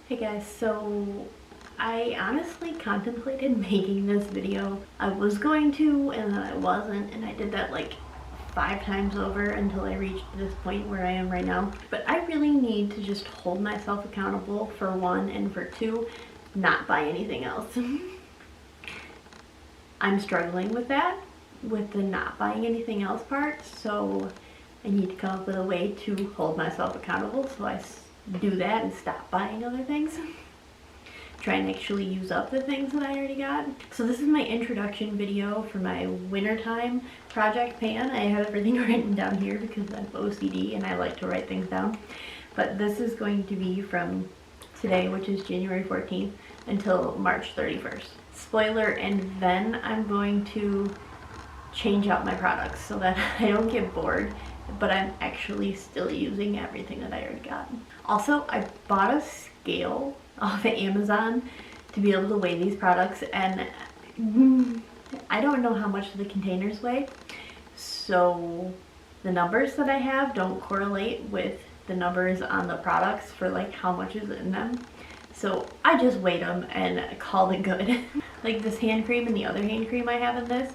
Hey guys, so I honestly contemplated making this video. I was going to and then I wasn't, and I did that like 5 times over until I reached this point where I am right now. But I really need to just hold myself accountable, for one, and for two, not buy anything else. I'm struggling with that, with the not buying anything else part, so I need to come up with a way to hold myself accountable so I do that and stop buying other things. Try and actually use up the things that I already got. So this is my introduction video for my wintertime project pan. I have everything written down here because I'm OCD and I like to write things down. But this is going to be from today, which is January 14th, until March 31st. Spoiler, and then I'm going to change out my products so that I don't get bored, but I'm actually still using everything that I already got. Also, I bought a scale off of Amazon to be able to weigh these products, and I don't know how much the containers weigh, so the numbers that I have don't correlate with the numbers on the products for like how much is in them. So I just weighed them and called it good. Like this hand cream and the other hand cream I have in this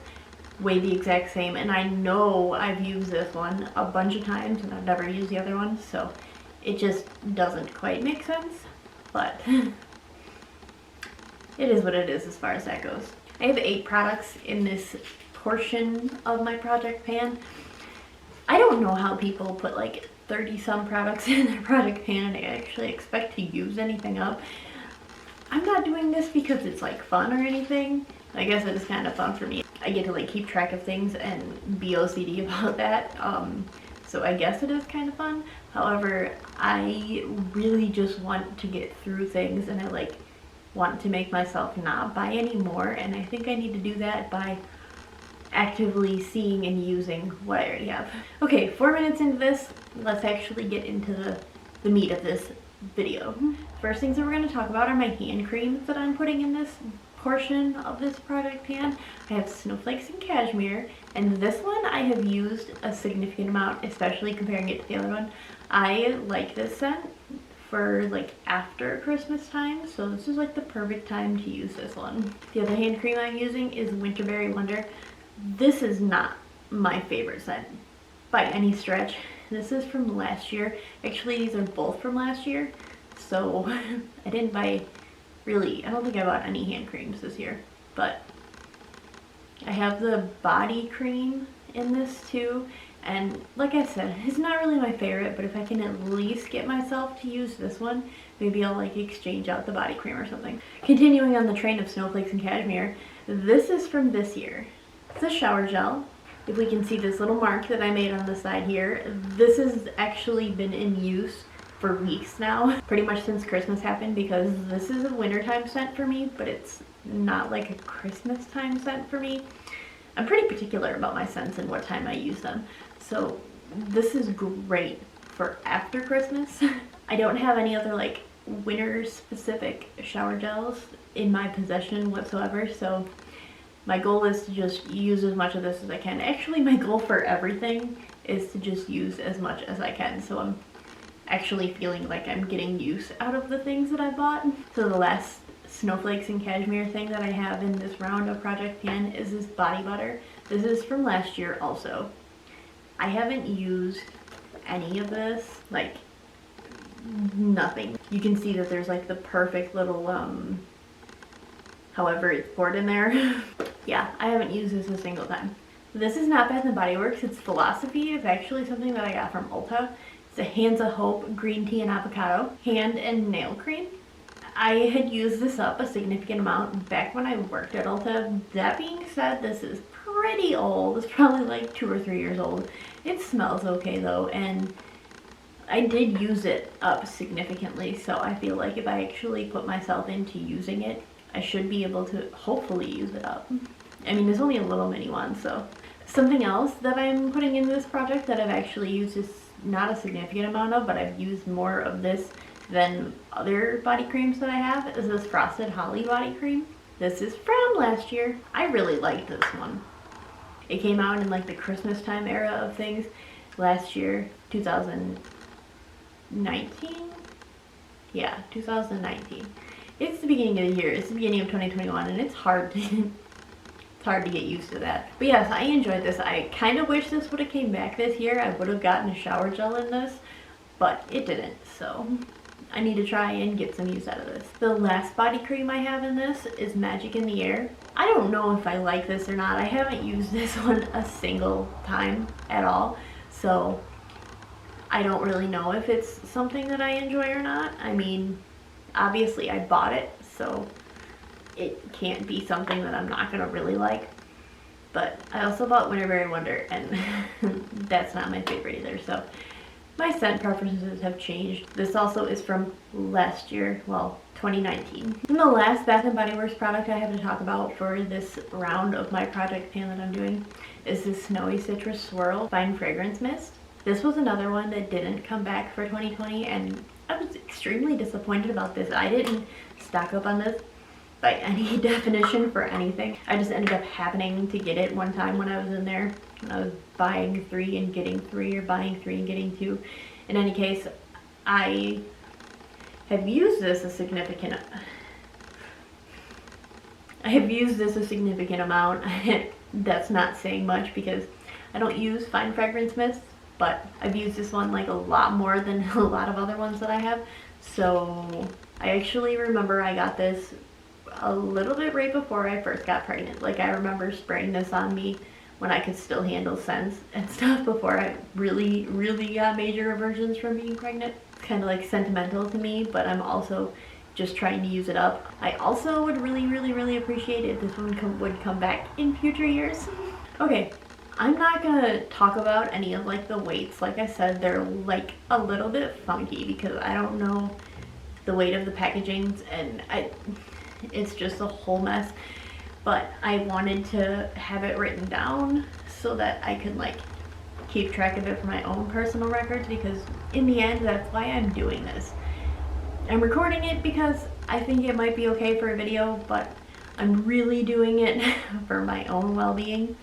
weigh the exact same, and I know I've used this one a bunch of times and I've never used the other one, so it just doesn't quite make sense, but it is what it is as far as that goes. I have 8 products in this portion of my project pan. I don't know how people put like 30 some products in their project pan and actually expect to use anything up. I'm not doing this because it's like fun or anything. I guess it is kind of fun for me. I get to like keep track of things and be OCD about that. So I guess it is kind of fun. However, I really just want to get through things, and I like want to make myself not buy any more, and I think I need to do that by actively seeing and using what I already have. Okay, 4 minutes into this, let's actually get into the meat of this video. First things that we're going to talk about are my hand creams that I'm putting in this portion of this project pan. I have Snowflakes and Cashmere, and this one I have used a significant amount, especially comparing it to the other one. I like this scent for like after Christmas time, so this is like the perfect time to use this one. The other hand cream I'm using is Winterberry Wonder. This is not my favorite scent by any stretch. This is from last year. Actually, these are both from last year, so I didn't buy really, I don't think I bought any hand creams this year, but I have the body cream in this too, and like I said, it's not really my favorite, but if I can at least get myself to use this one, maybe I'll like exchange out the body cream or something. Continuing on the train of Snowflakes and Cashmere, this is from this year. It's a shower gel. If we can see this little mark that I made on the side here, this has actually been in use for weeks now, pretty much since Christmas happened, because this is a wintertime scent for me, but it's not like a Christmas time scent for me. I'm pretty particular about my scents and what time I use them, so this is great for after Christmas. I don't have any other like winter specific shower gels in my possession whatsoever, so my goal is to just use as much of this as I can. Actually, my goal for everything is to just use as much as I can, so I'm actually feeling like I'm getting use out of the things that I bought. So the last Snowflakes and Cashmere thing that I have in this round of Project Pan is this body butter. This is from last year also. I haven't used any of this, like nothing. You can see that there's like the perfect little however it's poured in there. Yeah, I haven't used this a single time. This is not Bath & Body Works, it's Philosophy. It's actually something that I got from Ulta. It's a Hands of Hope Green Tea and Avocado Hand and Nail Cream. I had used this up a significant amount back when I worked at Ulta. That being said, this is pretty old. It's probably like 2 or 3 years old. It smells okay though, and I did use it up significantly, so I feel like if I actually put myself into using it, I should be able to hopefully use it up. I mean, there's only a little mini one, so. Something else that I'm putting into this project that I've actually used is not a significant amount of, but I've used more of this than other body creams that I have, is this Frosted Holly body cream. This is from last year. I really liked this one. It came out in like the Christmas time era of things last year, 2019. Yeah, 2019. It's the beginning of the year. It's the beginning of 2021, and it's hard to it's hard to get used to that. But yes, I enjoyed this. I kind of wish this would have came back this year. I would have gotten a shower gel in this, but it didn't. So I need to try and get some use out of this. The last body cream I have in this is Magic in the Air. I don't know if I like this or not. I haven't used this one a single time at all, so I don't really know if it's something that I enjoy or not. I mean, obviously I bought it, so it can't be something that I'm not gonna really like. But I also bought Winterberry Wonder, and that's not my favorite either, so my scent preferences have changed. This also is from last year, well, 2019. And the last Bath & Body Works product I have to talk about for this round of my project pan that I'm doing is this Snowy Citrus Swirl Fine Fragrance Mist. This was another one that didn't come back for 2020, and I was extremely disappointed about this. I didn't stock up on this by any definition for anything. I just ended up happening to get it one time when I was in there. I was buying 3 and getting 3, or buying 3 and getting 2. In any case, I have used this a significant amount. That's not saying much because I don't use fine fragrance mists, but I've used this one like a lot more than a lot of other ones that I have. So I actually remember I got this a little bit right before I first got pregnant. Like, I remember spraying this on me when I could still handle scents and stuff before I really got major aversions from being pregnant. It's kind of like sentimental to me, but I'm also just trying to use it up. I also would really appreciate if this one would come back in future years. Okay, I'm not gonna talk about any of like the weights. Like I said, they're like a little bit funky because I don't know the weight of the packaging, and it's just a whole mess. But I wanted to have it written down so that I could like keep track of it for my own personal records, because in the end, that's why I'm doing this. I'm recording it because I think it might be okay for a video, but I'm really doing it for my own well-being.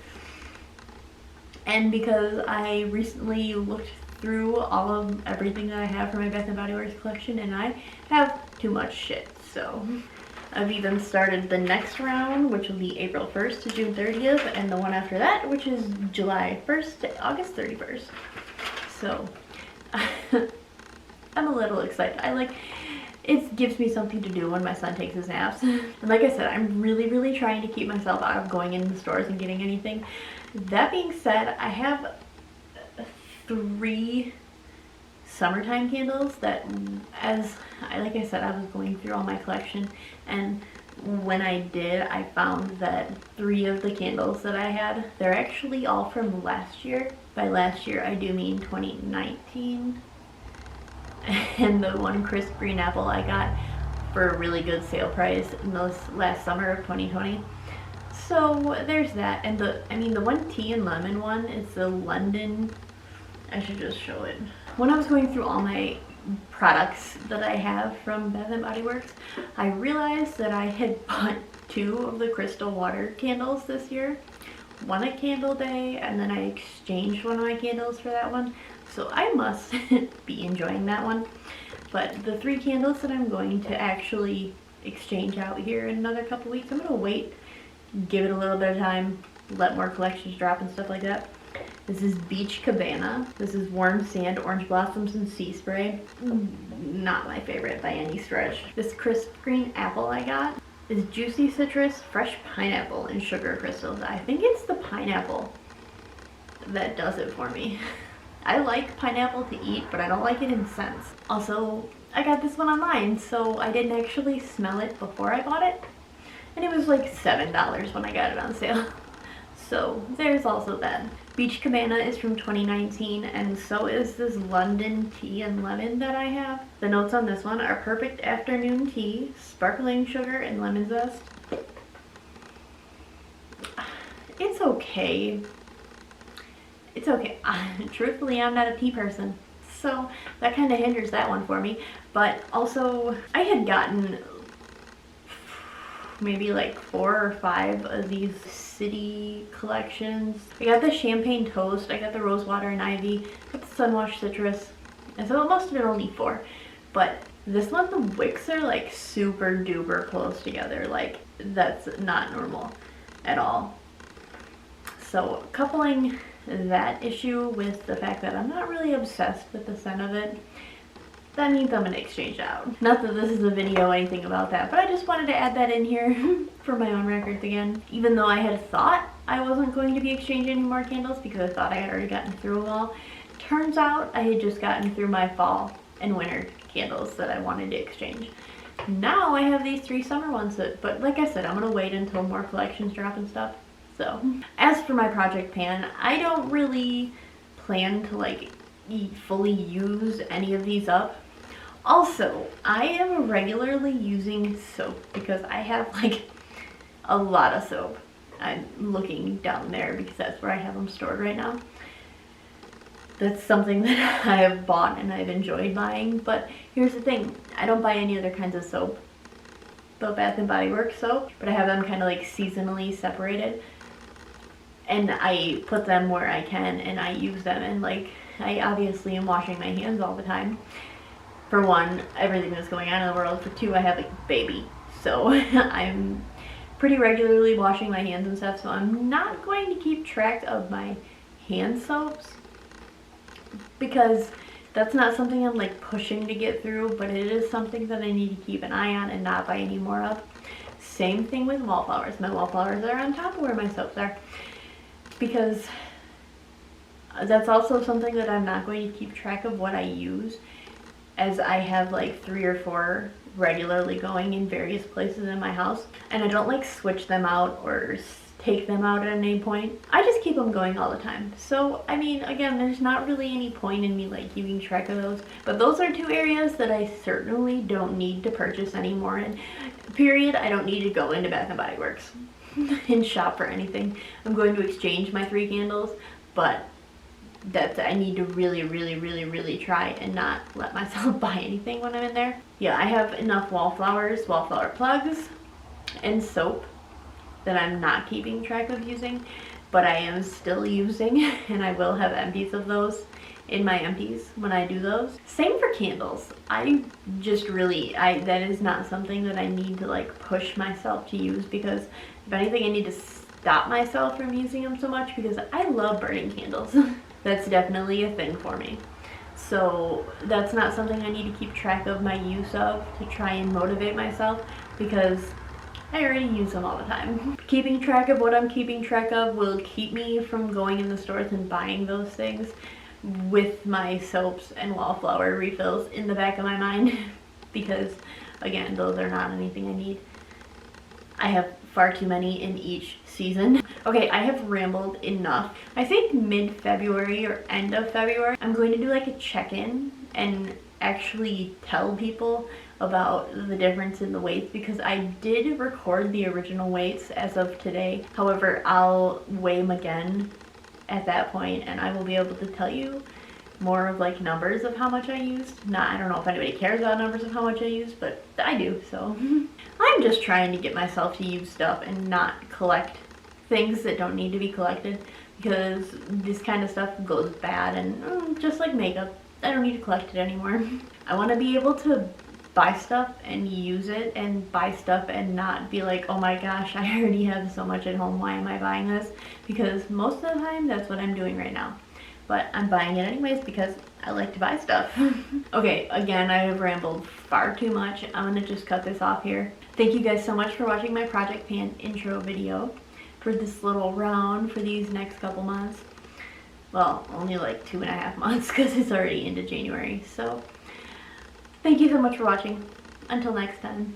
And because I recently looked through all of everything that I have for my Bath & Body Works collection, and I have too much shit, so I've even started the next round, which will be April 1st to June 30th, and the one after that, which is July 1st to August 31st. So I'm a little excited. It gives me something to do when my son takes his naps. And like I said, I'm really trying to keep myself out of going in the stores and getting anything. That being said, I have 3 summertime candles that, like I said, I was going through all my collection, and when I did, I found that 3 of the candles that I had, they're actually all from last year. By last year, I do mean 2019. And the one crisp green apple I got for a really good sale price in the last summer of 2020. So there's that. And the one tea and lemon one is the London. I should just show it. When I was going through all my products that I have from Bath & Body Works, I realized that I had bought 2 of the Crystal Water candles this year. One at Candle Day, and then I exchanged one of my candles for that one. So I must be enjoying that one. But the 3 candles that I'm going to actually exchange out here in another couple weeks, I'm going to wait, give it a little bit of time, let more collections drop and stuff like that. This is Beach Cabana. This is Warm Sand, Orange Blossoms, and Sea Spray. Not my favorite by any stretch. This crisp green apple I got is Juicy Citrus, Fresh Pineapple, and Sugar Crystals. I think it's the pineapple that does it for me. I like pineapple to eat, but I don't like it in scents. Also, I got this one online, so I didn't actually smell it before I bought it. And it was like $7 when I got it on sale. So there's also that. Beach Cabana is from 2019, and so is this London Tea and Lemon that I have. The notes on this one are perfect afternoon tea, sparkling sugar, and lemon zest. It's okay. It's okay. Truthfully, I'm not a tea person, so that kind of hinders that one for me. But also, I had gotten maybe like 4 or 5 of these city collections. I got the Champagne Toast, I got the Rosewater and Ivy, I got the Sunwash Citrus, and so it must have been only 4. But This one, the wicks are like super duper close together. Like, that's not normal at all. So coupling that issue with the fact that I'm not really obsessed with the scent of it, that means I'm gonna exchange out. Not that this is a video or anything about that, but I just wanted to add that in here for my own records again. Even though I had thought I wasn't going to be exchanging any more candles because I thought I had already gotten through them all, turns out I had just gotten through my fall and winter candles that I wanted to exchange. Now I have these 3 summer ones, but like I said, I'm gonna wait until more collections drop and stuff. So, as for my project pan, I don't really plan to like fully use any of these up. Also, I am regularly using soap because I have like a lot of soap. I'm looking down there because that's where I have them stored right now. That's something that I have bought and I've enjoyed buying, but here's the thing, I don't buy any other kinds of soap, the Bath & Body Works soap, but I have them kind of like seasonally separated, and I put them where I can and I use them, and like I obviously am washing my hands all the time. For one, everything that's going on in the world. For two, I have a baby, so I'm pretty regularly washing my hands and stuff, so I'm not going to keep track of my hand soaps because that's not something I'm like pushing to get through, but it is something that I need to keep an eye on and not buy any more of. Same thing with wallflowers. My wallflowers are on top of where my soaps are because that's also something that I'm not going to keep track of what I use, as I have like 3 or 4 regularly going in various places in my house, and I don't like switch them out or take them out at any point. I just keep them going all the time. So I mean, again, there's not really any point in me like keeping track of those, but those are 2 areas that I certainly don't need to purchase anymore, and period. I don't need to go into Bath & Body Works and shop for anything. I'm going to exchange my 3 candles, but I need to really try and not let myself buy anything when I'm in there. Yeah, I have enough wallflower plugs, and soap that I'm not keeping track of using, but I am still using, and I will have empties of those in my empties when I do those. Same for candles. I just really, that is not something that I need to like push myself to use, because if anything, I need to stop myself from using them so much because I love burning candles. That's definitely a thing for me. So that's not something I need to keep track of my use of to try and motivate myself, because I already use them all the time. Keeping track of what I'm keeping track of will keep me from going in the stores and buying those things with my soaps and wallflower refills in the back of my mind, because again, those are not anything I need. I have far too many in each season. Okay, I have rambled enough. I think mid-February or end of February, I'm going to do like a check-in and actually tell people about the difference in the weights, because I did record the original weights as of today. However, I'll weigh them again at that point and I will be able to tell you more of like numbers of how much I used. I don't know if anybody cares about numbers of how much I used, but I do, so. I'm just trying to get myself to use stuff and not collect things that don't need to be collected, because this kind of stuff goes bad, and just like makeup, I don't need to collect it anymore. I want to be able to buy stuff and use it, and buy stuff and not be like, oh my gosh, I already have so much at home, why am I buying this? Because most of the time that's what I'm doing right now. But I'm buying it anyways because I like to buy stuff. Okay, again, I have rambled far too much. I'm gonna just cut this off here. Thank you guys so much for watching my Project Pan intro video for this little round for these next couple months. Well, only like 2.5 months because it's already into January. So thank you so much for watching. Until next time.